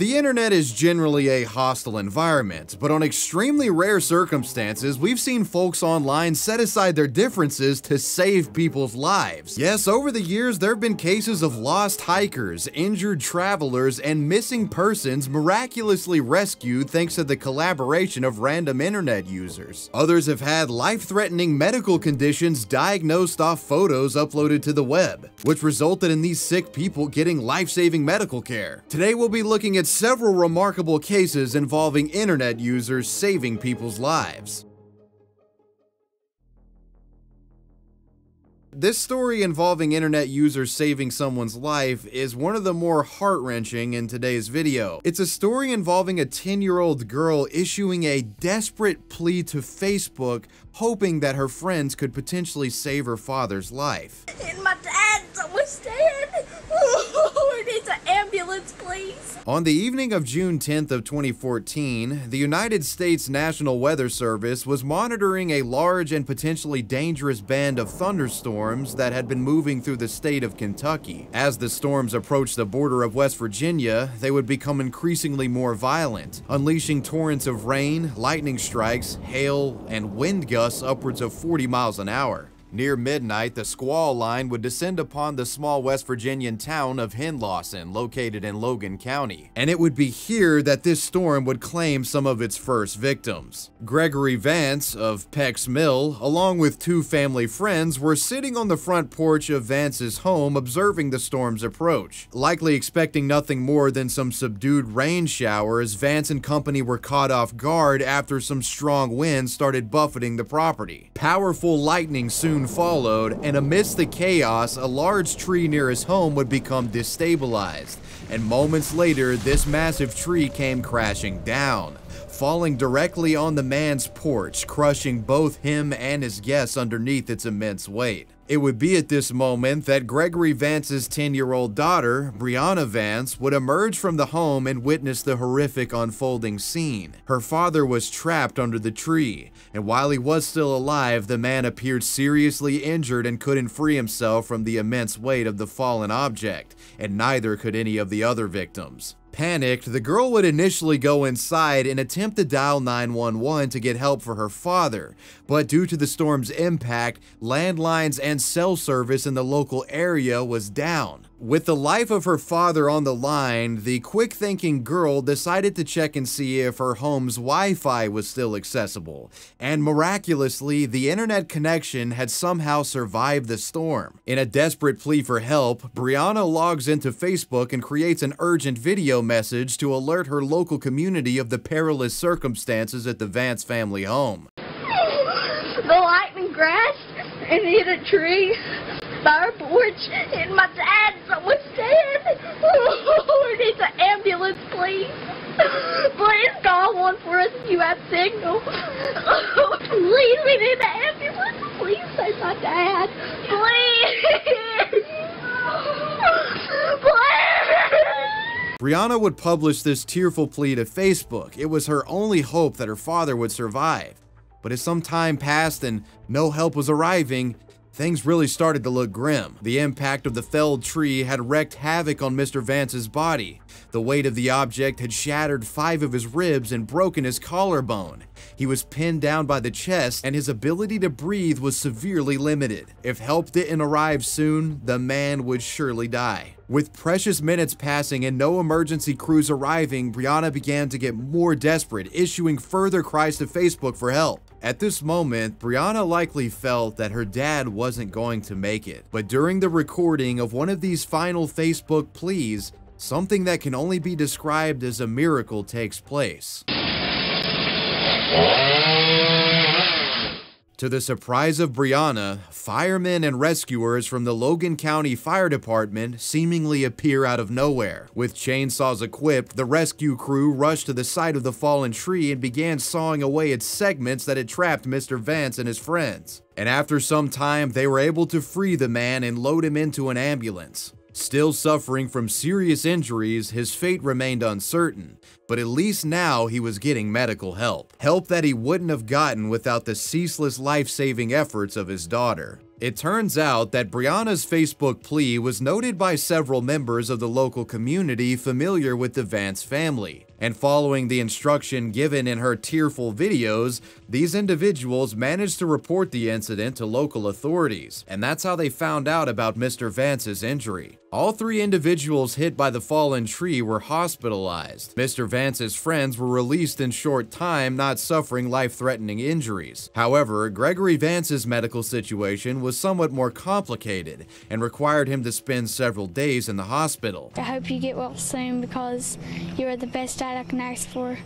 The internet is generally a hostile environment, but on extremely rare circumstances, we've seen folks online set aside their differences to save people's lives. Yes, over the years, there have been cases of lost hikers, injured travelers, and missing persons miraculously rescued thanks to the collaboration of random internet users. Others have had life-threatening medical conditions diagnosed off photos uploaded to the web, which resulted in these sick people getting life-saving medical care. Today, we'll be looking at several remarkable cases involving internet users saving people's lives. This story involving internet users saving someone's life is one of the more heart-wrenching in today's video. It's a story involving a 10-year-old girl issuing a desperate plea to Facebook, hoping that her friends could potentially save her father's life. And my dad's almost dead. We need an ambulance, please. On the evening of June 10th of 2014, the United States National Weather Service was monitoring a large and potentially dangerous band of thunderstorms that had been moving through the state of Kentucky. As the storms approached the border of West Virginia, they would become increasingly more violent, unleashing torrents of rain, lightning strikes, hail, and wind gusts upwards of 40 miles an hour. Near midnight, the squall line would descend upon the small West Virginian town of Henlawson, located in Logan County. And it would be here that this storm would claim some of its first victims. Gregory Vance of Peck's Mill, along with two family friends, were sitting on the front porch of Vance's home observing the storm's approach. Likely expecting nothing more than some subdued rain showers, Vance and company were caught off guard after some strong winds started buffeting the property. Powerful lightning soon followed, and amidst the chaos, a large tree near his home would become destabilized, and moments later, this massive tree came crashing down, falling directly on the man's porch, crushing both him and his guests underneath its immense weight. It would be at this moment that Gregory Vance's 10-year-old daughter, Brianna Vance, would emerge from the home and witness the horrific unfolding scene. Her father was trapped under the tree, and while he was still alive, the man appeared seriously injured and couldn't free himself from the immense weight of the fallen object, and neither could any of the other victims. Panicked, the girl would initially go inside and attempt to dial 911 to get help for her father, but due to the storm's impact, landlines and cell service in the local area was down. With the life of her father on the line, the quick-thinking girl decided to check and see if her home's Wi-Fi was still accessible, and miraculously, the internet connection had somehow survived the storm. In a desperate plea for help, Brianna logs into Facebook and creates an urgent video message to alert her local community of the perilous circumstances at the Vance family home. The lightning crashed and hit a tree by our porch, and my dad's almost dead. We need an ambulance, please. Please call 140 if you have signal. Please, we need an ambulance. Please save my dad. Please. Please. Brianna would publish this tearful plea to Facebook. It was her only hope that her father would survive. But as some time passed and no help was arriving, things really started to look grim. The impact of the felled tree had wreaked havoc on Mr. Vance's body. The weight of the object had shattered 5 of his ribs and broken his collarbone. He was pinned down by the chest, and his ability to breathe was severely limited. If help didn't arrive soon, the man would surely die. With precious minutes passing and no emergency crews arriving, Brianna began to get more desperate, issuing further cries to Facebook for help. At this moment, Brianna likely felt that her dad wasn't going to make it. But during the recording of one of these final Facebook pleas, something that can only be described as a miracle takes place. To the surprise of Brianna, firemen and rescuers from the Logan County Fire Department seemingly appear out of nowhere. With chainsaws equipped, the rescue crew rushed to the site of the fallen tree and began sawing away its segments that had trapped Mr. Vance and his friends. And after some time, they were able to free the man and load him into an ambulance. Still suffering from serious injuries, his fate remained uncertain, but at least now he was getting medical help. Help that he wouldn't have gotten without the ceaseless life-saving efforts of his daughter. It turns out that Brianna's Facebook plea was noted by several members of the local community familiar with the Vance family. And following the instruction given in her tearful videos, these individuals managed to report the incident to local authorities, and that's how they found out about Mr. Vance's injury. All three individuals hit by the fallen tree were hospitalized. Mr. Vance's friends were released in short time, not suffering life-threatening injuries. However, Gregory Vance's medical situation was somewhat more complicated and required him to spend several days in the hospital. I hope you get well soon because you are the best dad I can ask for.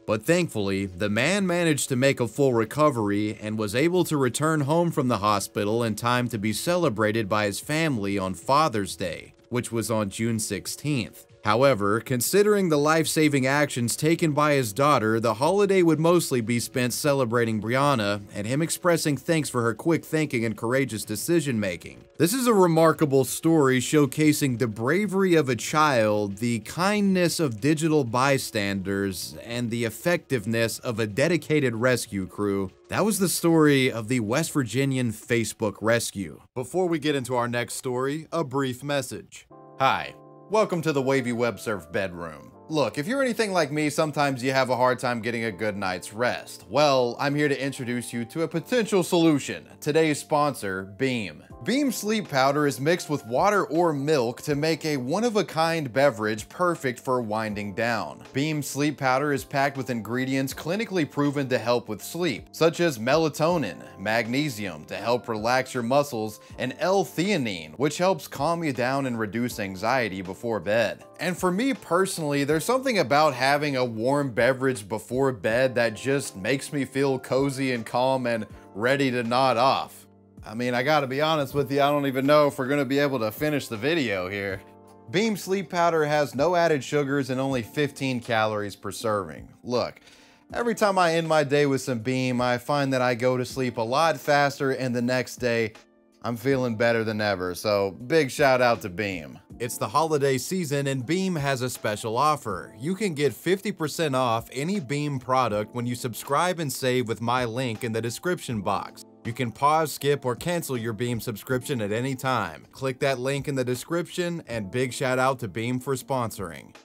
But thankfully, the man managed to make a full recovery and was able to return home from the hospital in time to be celebrated by his family on Father's Day, which was on June 16th. However, considering the life-saving actions taken by his daughter, the holiday would mostly be spent celebrating Brianna and him expressing thanks for her quick thinking and courageous decision-making. This is a remarkable story showcasing the bravery of a child, the kindness of digital bystanders, and the effectiveness of a dedicated rescue crew. That was the story of the West Virginian Facebook rescue. Before we get into our next story, a brief message. Hi. Welcome to the Wavy Web Surf bedroom. Look, if you're anything like me, sometimes you have a hard time getting a good night's rest. Well, I'm here to introduce you to a potential solution. Today's sponsor, Beam. Beam sleep powder is mixed with water or milk to make a one-of-a-kind beverage perfect for winding down. Beam sleep powder is packed with ingredients clinically proven to help with sleep, such as melatonin, magnesium to help relax your muscles, and L-theanine, which helps calm you down and reduce anxiety before bed. And for me personally, there's something about having a warm beverage before bed that just makes me feel cozy and calm and ready to nod off. I mean, I gotta be honest with you, I don't even know if we're gonna be able to finish the video here. Beam sleep powder has no added sugars and only 15 calories per serving. Look, every time I end my day with some Beam, I find that I go to sleep a lot faster and the next day, I'm feeling better than ever, so big shout out to Beam. It's the holiday season and Beam has a special offer. You can get 50% off any Beam product when you subscribe and save with my link in the description box. You can pause, skip, or cancel your Beam subscription at any time. Click that link in the description, and big shout out to Beam for sponsoring.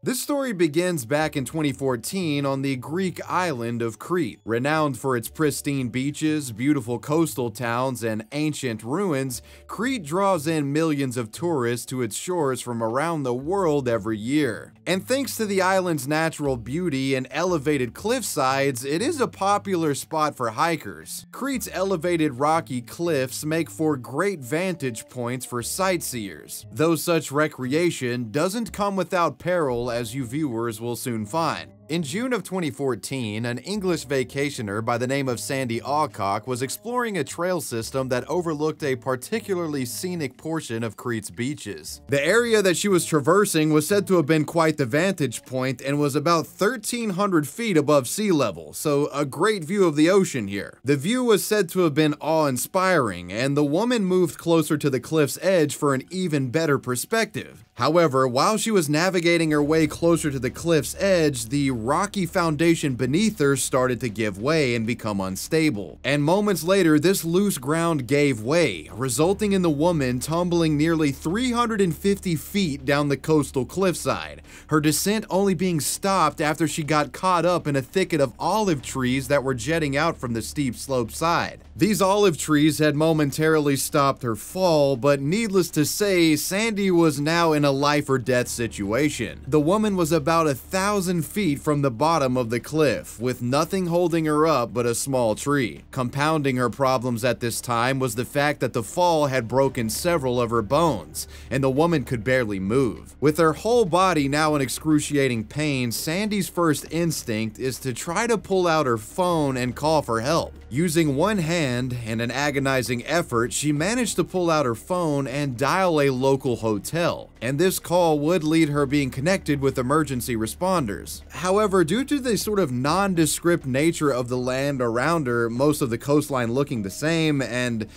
This story begins back in 2014 on the Greek island of Crete. Renowned for its pristine beaches, beautiful coastal towns, and ancient ruins, Crete draws in millions of tourists to its shores from around the world every year. And thanks to the island's natural beauty and elevated cliff sides, it is a popular spot for hikers. Crete's elevated rocky cliffs make for great vantage points for sightseers, though such recreation doesn't come without peril, as you viewers will soon find. In June of 2014, an English vacationer by the name of Sandy Alcock was exploring a trail system that overlooked a particularly scenic portion of Crete's beaches. The area that she was traversing was said to have been quite the vantage point and was about 1,300 feet above sea level, so a great view of the ocean here. The view was said to have been awe-inspiring, and the woman moved closer to the cliff's edge for an even better perspective. However, while she was navigating her way closer to the cliff's edge, the rocky foundation beneath her started to give way and become unstable. And moments later, this loose ground gave way, resulting in the woman tumbling nearly 350 feet down the coastal cliffside, her descent only being stopped after she got caught up in a thicket of olive trees that were jetting out from the steep slope side. These olive trees had momentarily stopped her fall, but needless to say, Sandy was now in a life or death situation. The woman was about 1,000 feet from the bottom of the cliff, with nothing holding her up but a small tree. Compounding her problems at this time was the fact that the fall had broken several of her bones, and the woman could barely move. With her whole body now in excruciating pain, Sandy's first instinct is to try to pull out her phone and call for help. Using one hand and an agonizing effort, she managed to pull out her phone and dial a local hotel, and this call would lead her being connected with emergency responders. However, due to the sort of nondescript nature of the land around her, most of the coastline looking the same, and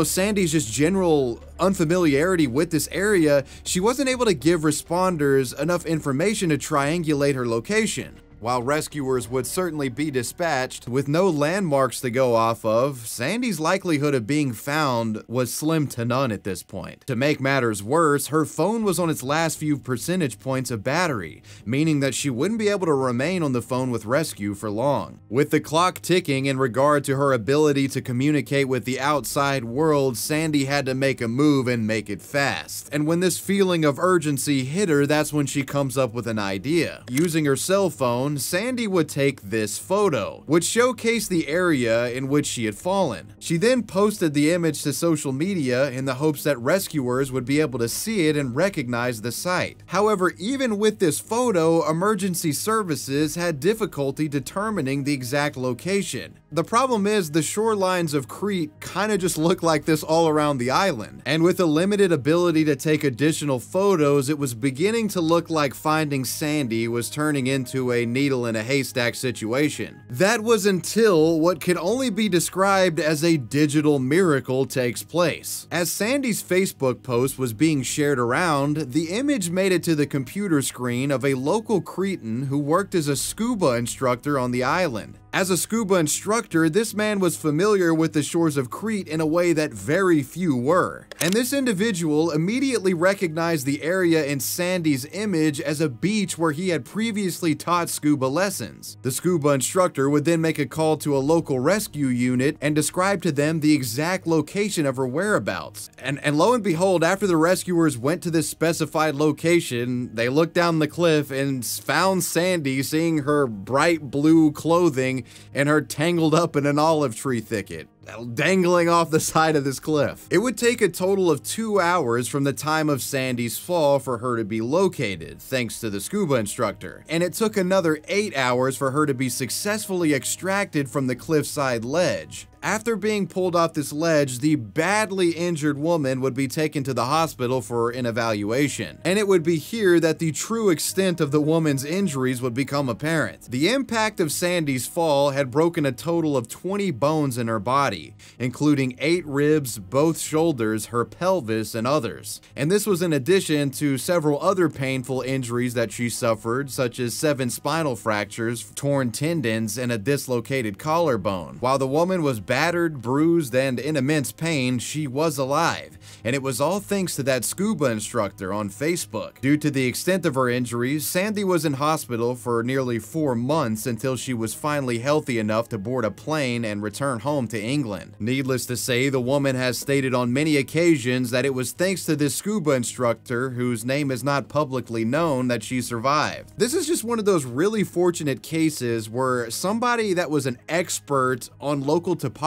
Sandy's just general unfamiliarity with this area, she wasn't able to give responders enough information to triangulate her location. While rescuers would certainly be dispatched, with no landmarks to go off of, Sandy's likelihood of being found was slim to none at this point. To make matters worse, her phone was on its last few percentage points of battery, meaning that she wouldn't be able to remain on the phone with rescue for long. With the clock ticking in regard to her ability to communicate with the outside world, Sandy had to make a move and make it fast. And when this feeling of urgency hit her, that's when she comes up with an idea. Using her cell phone, Sandy would take this photo, which showcased the area in which she had fallen. She then posted the image to social media in the hopes that rescuers would be able to see it and recognize the site. However, even with this photo, emergency services had difficulty determining the exact location. The problem is the shorelines of Crete kind of just look like this all around the island, and with a limited ability to take additional photos, it was beginning to look like finding Sandy was turning into a needle in a haystack situation. That was until what could only be described as a digital miracle takes place. As Sandy's Facebook post was being shared around, the image made it to the computer screen of a local Cretan who worked as a scuba instructor on the island. As a scuba instructor, this man was familiar with the shores of Crete in a way that very few were. And this individual immediately recognized the area in Sandy's image as a beach where he had previously taught scuba lessons. The scuba instructor would then make a call to a local rescue unit and describe to them the exact location of her whereabouts. And lo and behold, after the rescuers went to this specified location, they looked down the cliff and found Sandy, seeing her bright blue clothing and her tangled up in an olive tree thicket, dangling off the side of this cliff. It would take a total of 2 hours from the time of Sandy's fall for her to be located, thanks to the scuba instructor, and it took another 8 hours for her to be successfully extracted from the cliffside ledge. After being pulled off this ledge, the badly injured woman would be taken to the hospital for an evaluation. And it would be here that the true extent of the woman's injuries would become apparent. The impact of Sandy's fall had broken a total of 20 bones in her body, including 8 ribs, both shoulders, her pelvis, and others. And this was in addition to several other painful injuries that she suffered, such as 7 spinal fractures, torn tendons, and a dislocated collarbone. While the woman was battered, bruised, and in immense pain, she was alive, and it was all thanks to that scuba instructor on Facebook. Due to the extent of her injuries, Sandy was in hospital for nearly 4 months until she was finally healthy enough to board a plane and return home to England. Needless to say, the woman has stated on many occasions that it was thanks to this scuba instructor, whose name is not publicly known, that she survived. This is just one of those really fortunate cases where somebody that was an expert on local topography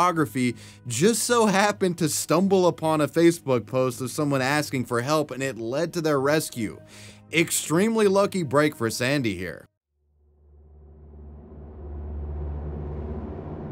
just so happened to stumble upon a Facebook post of someone asking for help, and it led to their rescue. Extremely lucky break for Sandy here.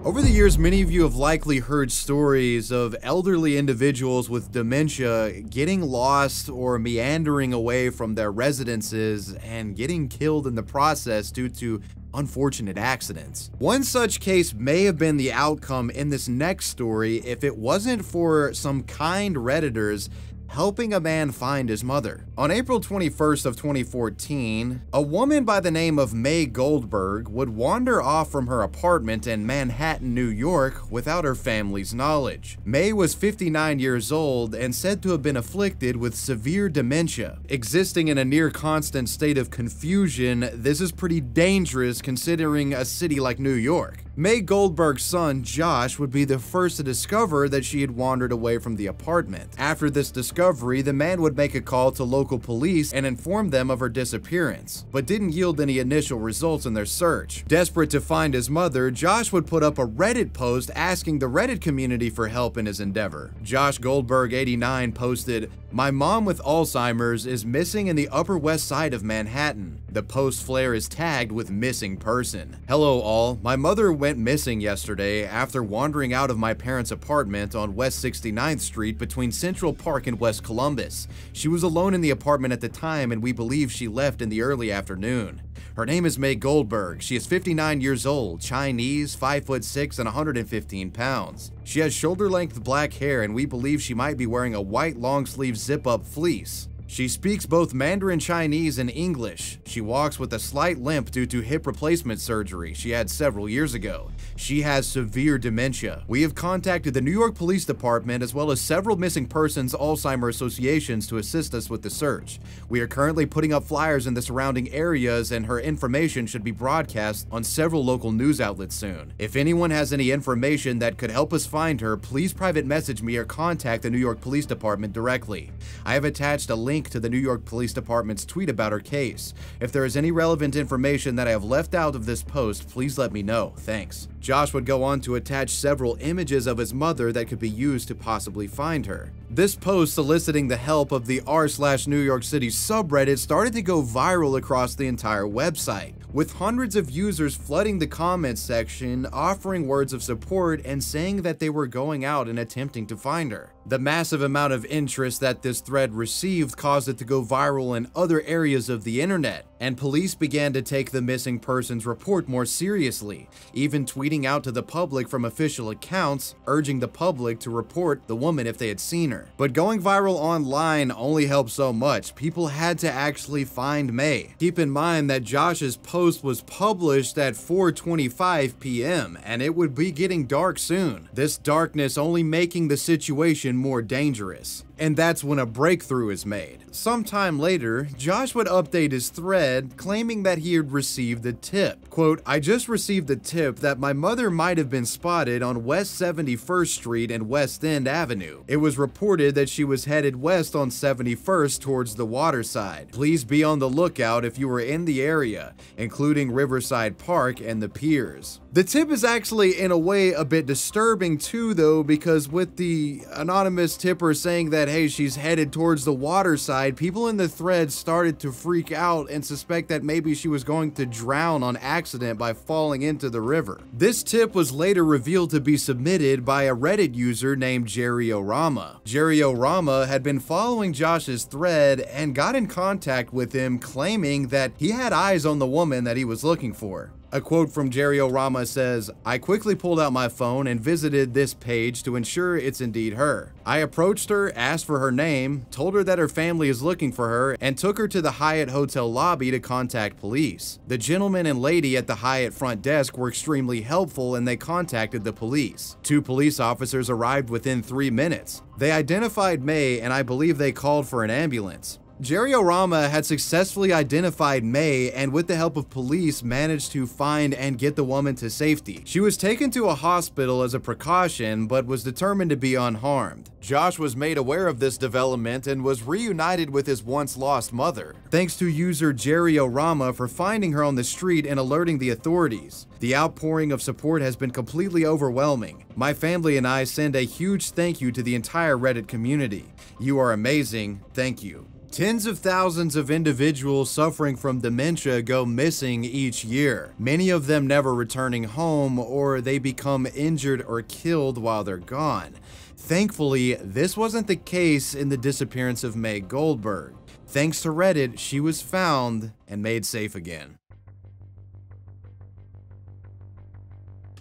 Over the years, many of you have likely heard stories of elderly individuals with dementia getting lost or meandering away from their residences and getting killed in the process due to unfortunate accidents. One such case may have been the outcome in this next story if it wasn't for some kind Redditors helping a man find his mother. On April 21st of 2014, a woman by the name of May Goldberg would wander off from her apartment in Manhattan, New York without her family's knowledge. May was 59 years old and said to have been afflicted with severe dementia. Existing in a near constant state of confusion, this is pretty dangerous considering a city like New York. May Goldberg's son, Josh, would be the first to discover that she had wandered away from the apartment. After this discovery, the man would make a call to local police and inform them of her disappearance, but didn't yield any initial results in their search. Desperate to find his mother, Josh would put up a Reddit post asking the Reddit community for help in his endeavor. Josh Goldberg, 89, posted, "My mom with Alzheimer's is missing in the Upper West Side of Manhattan. The post flare is tagged with missing person. Hello all, my mother went missing yesterday after wandering out of my parents' apartment on West 69th Street between Central Park and West Columbus. She was alone in the apartment at the time and we believe she left in the early afternoon. Her name is May Goldberg. She is 59 years old, Chinese, 5'6" and 115 pounds. She has shoulder-length black hair and we believe she might be wearing a white long-sleeve zip-up fleece. She speaks both Mandarin Chinese and English. She walks with a slight limp due to hip replacement surgery she had several years ago. She has severe dementia. We have contacted the New York Police Department as well as several missing persons Alzheimer associations to assist us with the search. We are currently putting up flyers in the surrounding areas, and her information should be broadcast on several local news outlets soon. If anyone has any information that could help us find her, please private message me or contact the New York Police Department directly. I have attached a link to the New York Police Department's tweet about her case. If there is any relevant information that I have left out of this post, please let me know. Thanks. Josh would go on to attach several images of his mother that could be used to possibly find her. This post soliciting the help of the r/New York City subreddit started to go viral across the entire website, with hundreds of users flooding the comments section, offering words of support and saying that they were going out and attempting to find her. The massive amount of interest that this thread received caused it to go viral in other areas of the internet, and police began to take the missing persons report more seriously, even tweeting out to the public from official accounts, urging the public to report the woman if they had seen her. But going viral online only helped so much. People had to actually find May. Keep in mind that Josh's post was published at 4:25 p.m. and it would be getting dark soon. This darkness only making the situation more dangerous. And that's when a breakthrough is made. Sometime later, Josh would update his thread claiming that he had received a tip. Quote, "I just received a tip that my mother might have been spotted on West 71st Street and West End Avenue. It was reported that she was headed west on 71st towards the waterside. Please be on the lookout if you are in the area, including Riverside Park and the piers." The tip is actually in a way a bit disturbing too though, because with the anonymous tipper saying that hey, she's headed towards the water side, people in the thread started to freak out and suspect that maybe she was going to drown on accident by falling into the river. This tip was later revealed to be submitted by a Reddit user named Jerry Orama. Jerry Orama had been following Josh's thread and got in contact with him, claiming that he had eyes on the woman that he was looking for. A quote from Jerry Orama says, "I quickly pulled out my phone and visited this page to ensure it's indeed her. I approached her, asked for her name, told her that her family is looking for her, and took her to the Hyatt hotel lobby to contact police. The gentleman and lady at the Hyatt front desk were extremely helpful and they contacted the police. 2 police officers arrived within 3 minutes. They identified May and I believe they called for an ambulance." Jerry Orama had successfully identified May and with the help of police managed to find and get the woman to safety. She was taken to a hospital as a precaution but was determined to be unharmed. Josh was made aware of this development and was reunited with his once lost mother, thanks to user Jerry Orama for finding her on the street and alerting the authorities. The outpouring of support has been completely overwhelming. My family and I send a huge thank you to the entire Reddit community. You are amazing. Thank you. Tens of thousands of individuals suffering from dementia go missing each year, many of them never returning home, or they become injured or killed while they're gone. Thankfully, this wasn't the case in the disappearance of May Goldberg. Thanks to Reddit, she was found and made safe again.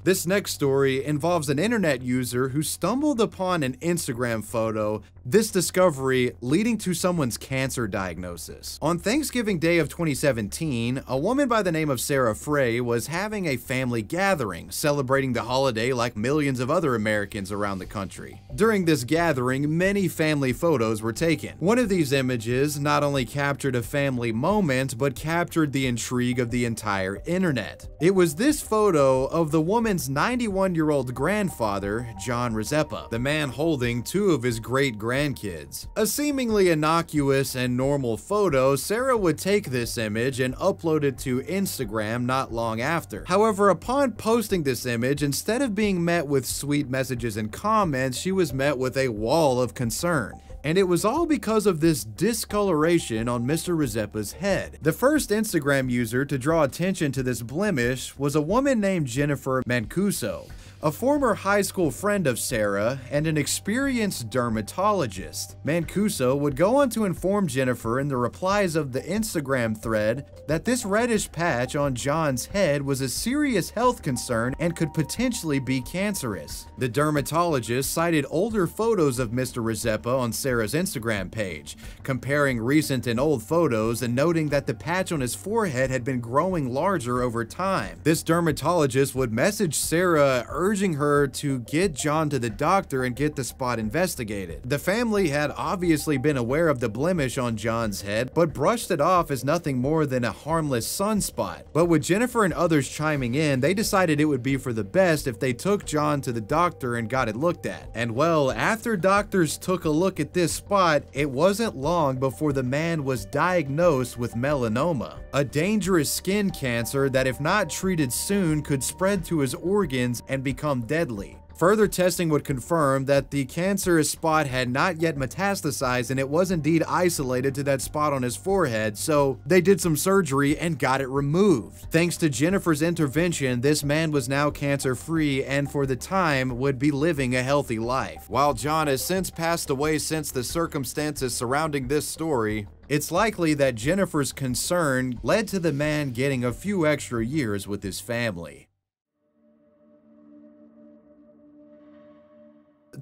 This next story involves an internet user who stumbled upon an Instagram photo, this discovery leading to someone's cancer diagnosis. On Thanksgiving Day of 2017, a woman by the name of Sarah Frey was having a family gathering, celebrating the holiday like millions of other Americans around the country. During this gathering, many family photos were taken. One of these images not only captured a family moment, but captured the intrigue of the entire internet. It was this photo of the woman's 91-year-old grandfather, John Rizeppa, the man holding 2 of his great-grandkids. A seemingly innocuous and normal photo, Sarah would take this image and upload it to Instagram not long after. However, upon posting this image, instead of being met with sweet messages and comments, she was met with a wall of concern. And it was all because of this discoloration on Mr. Rizeppa's head. The first Instagram user to draw attention to this blemish was a woman named Jennifer Mancuso, a former high school friend of Sarah, and an experienced dermatologist. Mancuso would go on to inform Jennifer in the replies of the Instagram thread that this reddish patch on John's head was a serious health concern and could potentially be cancerous. The dermatologist cited older photos of Mr. Rzepa on Sarah's Instagram page, comparing recent and old photos and noting that the patch on his forehead had been growing larger over time. This dermatologist would message Sarah urging her to get John to the doctor and get the spot investigated. The family had obviously been aware of the blemish on John's head, but brushed it off as nothing more than a harmless sunspot. But with Jennifer and others chiming in, they decided it would be for the best if they took John to the doctor and got it looked at. And well, after doctors took a look at this spot, it wasn't long before the man was diagnosed with melanoma, a dangerous skin cancer that, if not treated soon, could spread to his organs and become deadly. Further testing would confirm that the cancerous spot had not yet metastasized and it was indeed isolated to that spot on his forehead, so they did some surgery and got it removed. Thanks to Jennifer's intervention, this man was now cancer-free and for the time would be living a healthy life. While John has since passed away since the circumstances surrounding this story, it's likely that Jennifer's concern led to the man getting a few extra years with his family.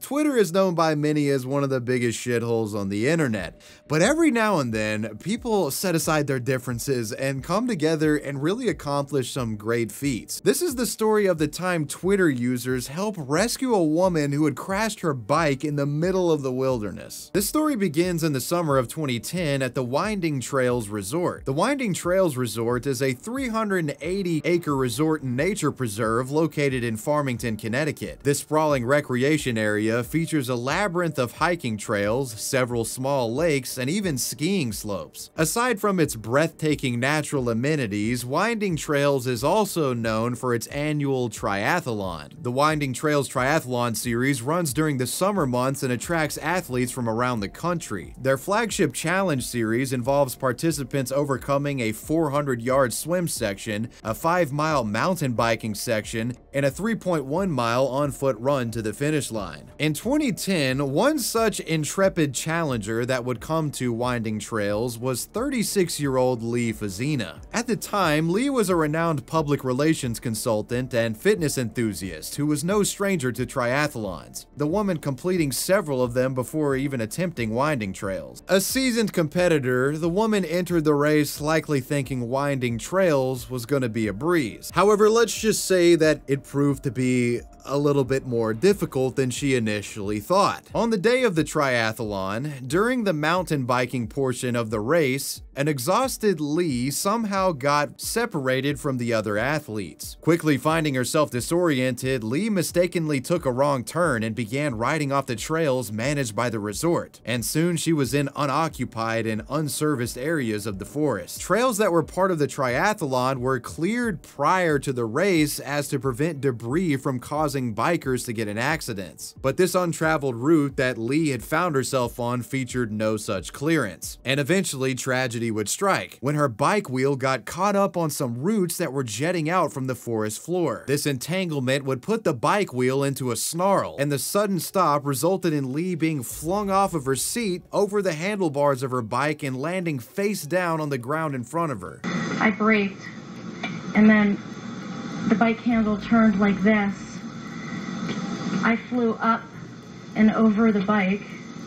Twitter is known by many as one of the biggest shitholes on the internet, but every now and then, people set aside their differences and come together and really accomplish some great feats. This is the story of the time Twitter users helped rescue a woman who had crashed her bike in the middle of the wilderness. This story begins in the summer of 2010 at the Winding Trails Resort. The Winding Trails Resort is a 380-acre resort and nature preserve located in Farmington, Connecticut. This sprawling recreation area features a labyrinth of hiking trails, several small lakes, and even skiing slopes. Aside from its breathtaking natural amenities, Winding Trails is also known for its annual triathlon. The Winding Trails Triathlon series runs during the summer months and attracts athletes from around the country. Their flagship challenge series involves participants overcoming a 400-yard swim section, a 5-mile mountain biking section, and a 3.1-mile on-foot run to the finish line. In 2010, one such intrepid challenger that would come to Winding Trails was 36-year-old Lee Fazina. At the time, Lee was a renowned public relations consultant and fitness enthusiast who was no stranger to triathlons, the woman completing several of them before even attempting Winding Trails. A seasoned competitor, the woman entered the race likely thinking Winding Trails was going to be a breeze. However, let's just say that it proved to be a little bit more difficult than she initially thought. On the day of the triathlon, during the mountain biking portion of the race, an exhausted Lee somehow got separated from the other athletes. Quickly finding herself disoriented, Lee mistakenly took a wrong turn and began riding off the trails managed by the resort, and soon she was in unoccupied and unserviced areas of the forest. Trails that were part of the triathlon were cleared prior to the race as to prevent debris from causing bikers to get in accidents, but this untraveled route that Lee had found herself on featured no such clearance, and eventually tragedy would strike when her bike wheel got caught up on some roots that were jetting out from the forest floor. This entanglement would put the bike wheel into a snarl, and the sudden stop resulted in Lee being flung off of her seat over the handlebars of her bike and landing face down on the ground in front of her. I braked, and then the bike handle turned like this. I flew up and over the bike.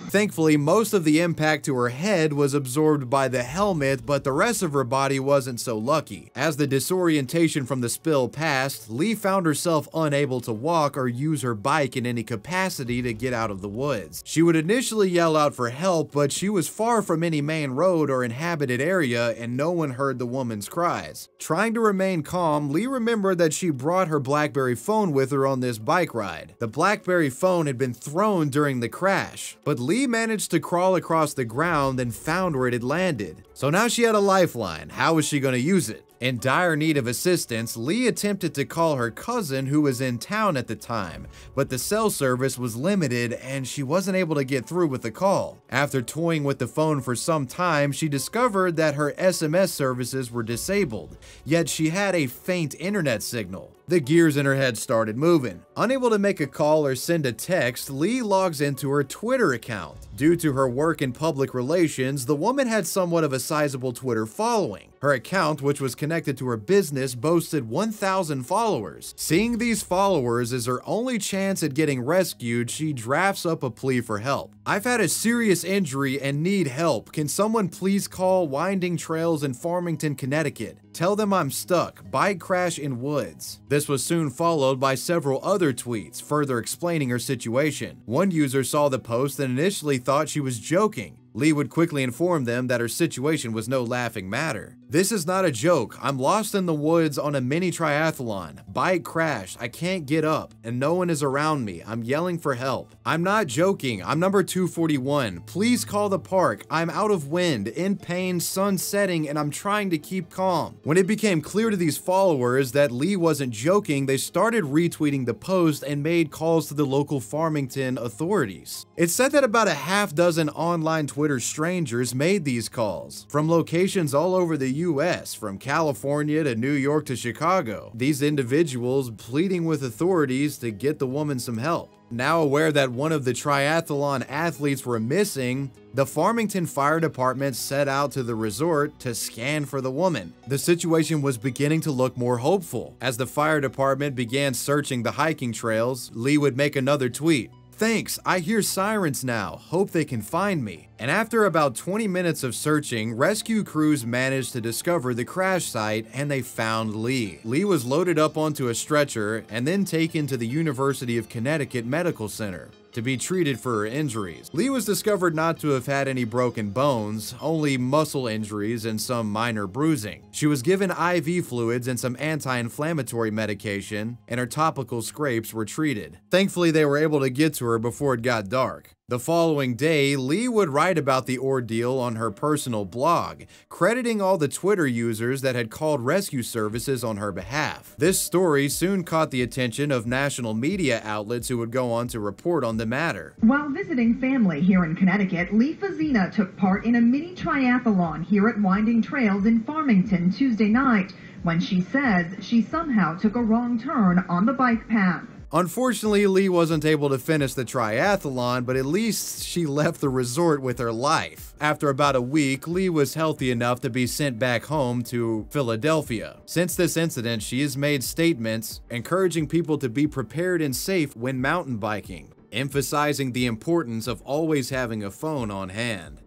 Thankfully, most of the impact to her head was absorbed by the helmet, but the rest of her body wasn't so lucky. As the disorientation from the spill passed, Lee found herself unable to walk or use her bike in any capacity to get out of the woods. She would initially yell out for help, but she was far from any main road or inhabited area, and no one heard the woman's cries. Trying to remain calm, Lee remembered that she brought her BlackBerry phone with her on this bike ride. The BlackBerry phone had been thrown during the crash, but Lee managed to crawl across the ground and found where it had landed. So now she had a lifeline. How was she going to use it? In dire need of assistance, Lee attempted to call her cousin who was in town at the time, but the cell service was limited and she wasn't able to get through with the call. After toying with the phone for some time, she discovered that her SMS services were disabled, yet she had a faint internet signal. The gears in her head started moving. Unable to make a call or send a text, Lee logs into her Twitter account. Due to her work in public relations, the woman had somewhat of a sizable Twitter following. Her account, which was connected to her business, boasted 1,000 followers. Seeing these followers as her only chance at getting rescued, she drafts up a plea for help. "I've had a serious injury and need help. Can someone please call Winding Trails in Farmington, Connecticut? Tell them I'm stuck. Bike crash in woods." This was soon followed by several other tweets, further explaining her situation. One user saw the post and initially thought she was joking. Lee would quickly inform them that her situation was no laughing matter. "This is not a joke. I'm lost in the woods on a mini triathlon. Bike crashed. I can't get up, and no one is around me. I'm yelling for help. I'm not joking. I'm number 241. Please call the park. I'm out of wind, in pain, sun setting, and I'm trying to keep calm." When it became clear to these followers that Lee wasn't joking, they started retweeting the post and made calls to the local Farmington authorities. It's said that about a half dozen online Twitter strangers made these calls from locations all over the US, from California to New York to Chicago. These individuals pleading with authorities to get the woman some help. Now aware that one of the triathlon athletes were missing, the Farmington Fire Department set out to the resort to scan for the woman. The situation was beginning to look more hopeful. As the fire department began searching the hiking trails, Lee would make another tweet. "Thanks, I hear sirens now. Hope they can find me." And after about 20 minutes of searching, rescue crews managed to discover the crash site and they found Lee. Lee was loaded up onto a stretcher and then taken to the University of Connecticut Medical Center to be treated for her injuries. Lee was discovered not to have had any broken bones, only muscle injuries and some minor bruising. She was given IV fluids and some anti-inflammatory medication, and her topical scrapes were treated. Thankfully, they were able to get to her before it got dark. The following day, Lee would write about the ordeal on her personal blog, crediting all the Twitter users that had called rescue services on her behalf. This story soon caught the attention of national media outlets who would go on to report on the matter. While visiting family here in Connecticut, Lee Fazina took part in a mini triathlon here at Winding Trails in Farmington Tuesday night, when she says she somehow took a wrong turn on the bike path. Unfortunately, Lee wasn't able to finish the triathlon, but at least she left the resort with her life. After about a week, Lee was healthy enough to be sent back home to Philadelphia. Since this incident, she has made statements encouraging people to be prepared and safe when mountain biking, emphasizing the importance of always having a phone on hand.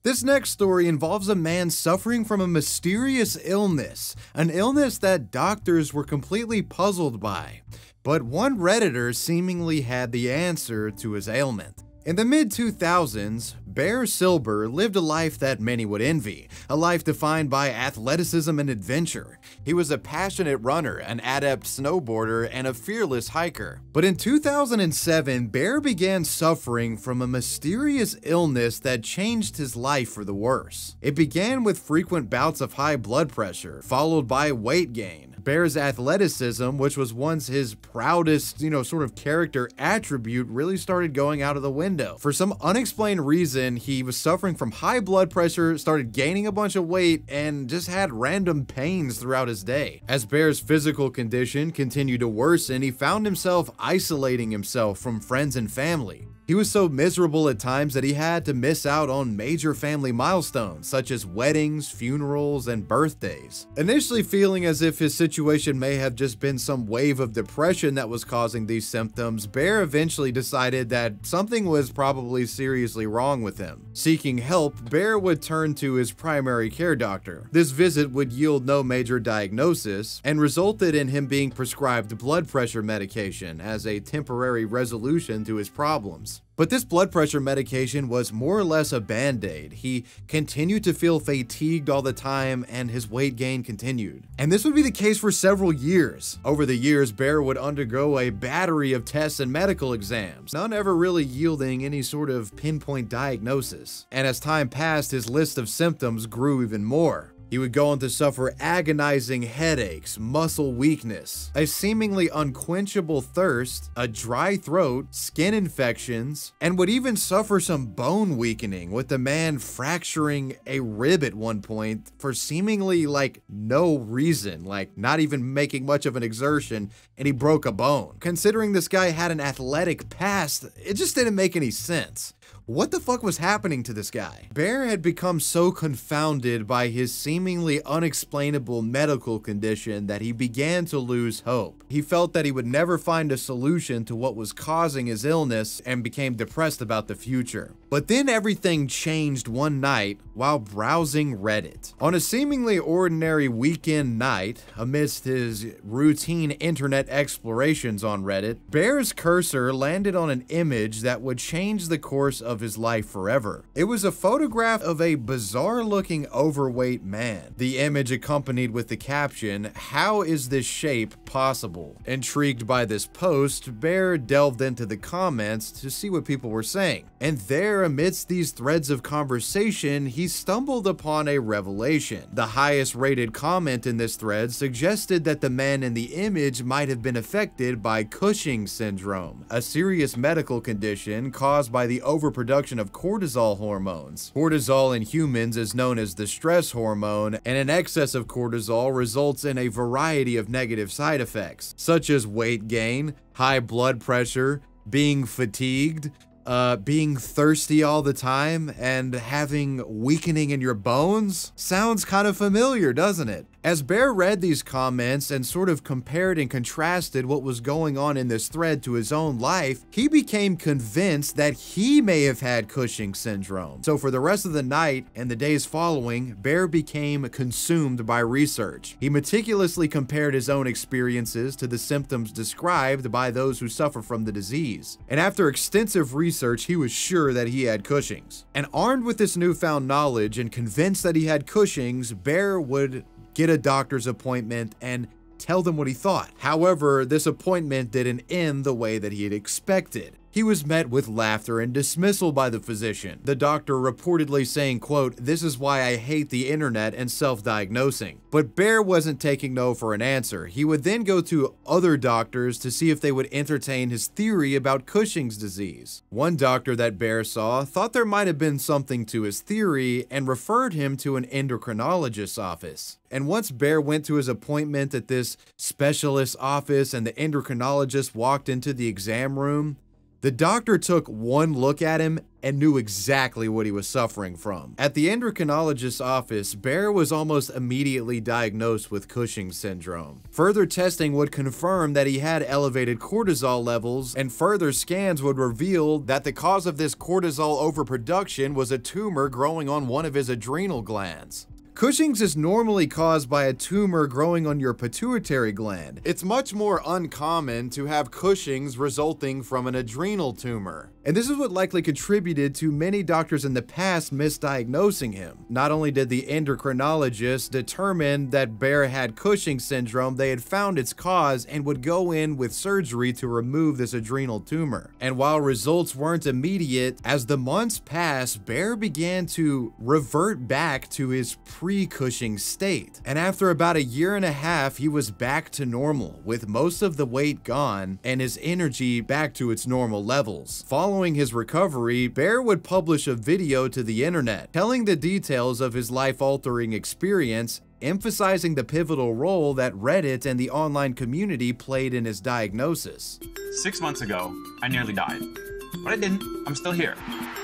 This next story involves a man suffering from a mysterious illness, an illness that doctors were completely puzzled by. But one Redditor seemingly had the answer to his ailment. In the mid-2000s, Bear Silber lived a life that many would envy, a life defined by athleticism and adventure. He was a passionate runner, an adept snowboarder, and a fearless hiker. But in 2007, Bear began suffering from a mysterious illness that changed his life for the worse. It began with frequent bouts of high blood pressure, followed by weight gain. Bear's athleticism, which was once his proudest, sort of character attribute, really started going out of the window. For some unexplained reason, he was suffering from high blood pressure, started gaining a bunch of weight, and just had random pains throughout his day. As Bear's physical condition continued to worsen, he found himself isolating himself from friends and family. He was so miserable at times that he had to miss out on major family milestones, such as weddings, funerals, and birthdays. Initially feeling as if his situation may have just been some wave of depression that was causing these symptoms, Bear eventually decided that something was probably seriously wrong with him. Seeking help, Bear would turn to his primary care doctor. This visit would yield no major diagnosis and resulted in him being prescribed blood pressure medication as a temporary resolution to his problems. But this blood pressure medication was more or less a band-aid. He continued to feel fatigued all the time, and his weight gain continued. And this would be the case for several years. Over the years, Bear would undergo a battery of tests and medical exams, none ever really yielding any sort of pinpoint diagnosis. And as time passed, his list of symptoms grew even more. He would go on to suffer agonizing headaches, muscle weakness, a seemingly unquenchable thirst, a dry throat, skin infections, and would even suffer some bone weakening, with the man fracturing a rib at one point for seemingly like no reason, like not even making much of an exertion, and he broke a bone. Considering this guy had an athletic past, it just didn't make any sense. What the fuck was happening to this guy? Bear had become so confounded by his seemingly unexplainable medical condition that he began to lose hope. He felt that he would never find a solution to what was causing his illness and became depressed about the future. But then everything changed one night while browsing Reddit. On a seemingly ordinary weekend night, amidst his routine internet explorations on Reddit, Bear's cursor landed on an image that would change the course of his life forever. It was a photograph of a bizarre-looking overweight man. The image accompanied with the caption, "How is this shape possible?" Intrigued by this post, Bear delved into the comments to see what people were saying. And there, amidst these threads of conversation, he stumbled upon a revelation. The highest rated comment in this thread suggested that the man in the image might have been affected by Cushing's syndrome, a serious medical condition caused by the overproduction of cortisol hormones. Cortisol in humans is known as the stress hormone, and an excess of cortisol results in a variety of negative side effects, such as weight gain, high blood pressure, being fatigued, being thirsty all the time, and having weakening in your bones. Sounds kind of familiar, doesn't it? As Bear read these comments and sort of compared and contrasted what was going on in this thread to his own life, he became convinced that he may have had Cushing's syndrome. So for the rest of the night and the days following, Bear became consumed by research. He meticulously compared his own experiences to the symptoms described by those who suffer from the disease. And after extensive research, he was sure that he had Cushing's. And armed with this newfound knowledge and convinced that he had Cushing's, Bear would get a doctor's appointment and tell them what he thought. However, this appointment didn't end the way that he had expected. He was met with laughter and dismissal by the physician, the doctor reportedly saying, quote, "This is why I hate the internet and self-diagnosing." But Bear wasn't taking no for an answer. He would then go to other doctors to see if they would entertain his theory about Cushing's disease. One doctor that Bear saw thought there might have been something to his theory and referred him to an endocrinologist's office. And once Bear went to his appointment at this specialist's office and the endocrinologist walked into the exam room, the doctor took one look at him and knew exactly what he was suffering from. At the endocrinologist's office, Bear was almost immediately diagnosed with Cushing's syndrome. Further testing would confirm that he had elevated cortisol levels, and further scans would reveal that the cause of this cortisol overproduction was a tumor growing on one of his adrenal glands. Cushing's is normally caused by a tumor growing on your pituitary gland. It's much more uncommon to have Cushing's resulting from an adrenal tumor. And this is what likely contributed to many doctors in the past misdiagnosing him. Not only did the endocrinologist determine that Bear had Cushing's syndrome, they had found its cause and would go in with surgery to remove this adrenal tumor. And while results weren't immediate, as the months passed, Bear began to revert back to his pre-Cushing state. And after about a year and a half, he was back to normal, with most of the weight gone and his energy back to its normal levels. Following his recovery, Bear would publish a video to the internet, telling the details of his life-altering experience, emphasizing the pivotal role that Reddit and the online community played in his diagnosis. 6 months ago, I nearly died. But I didn't. I'm still here.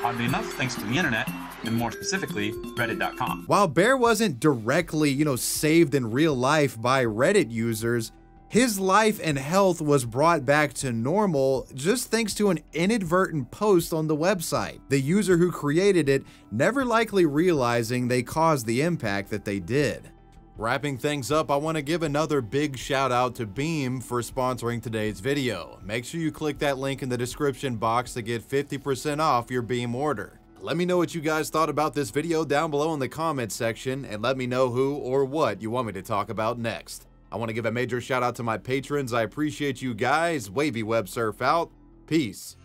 Oddly enough, thanks to the internet, and more specifically, Reddit.com. While Bear wasn't directly, saved in real life by Reddit users, his life and health was brought back to normal just thanks to an inadvertent post on the website. The user who created it never likely realizing they caused the impact that they did. Wrapping things up, I want to give another big shout out to Beam for sponsoring today's video. Make sure you click that link in the description box to get 50% off your Beam order. Let me know what you guys thought about this video down below in the comments section, and let me know who or what you want me to talk about next. I want to give a major shout out to my patrons. I appreciate you guys. Wavy Web Surf out. Peace.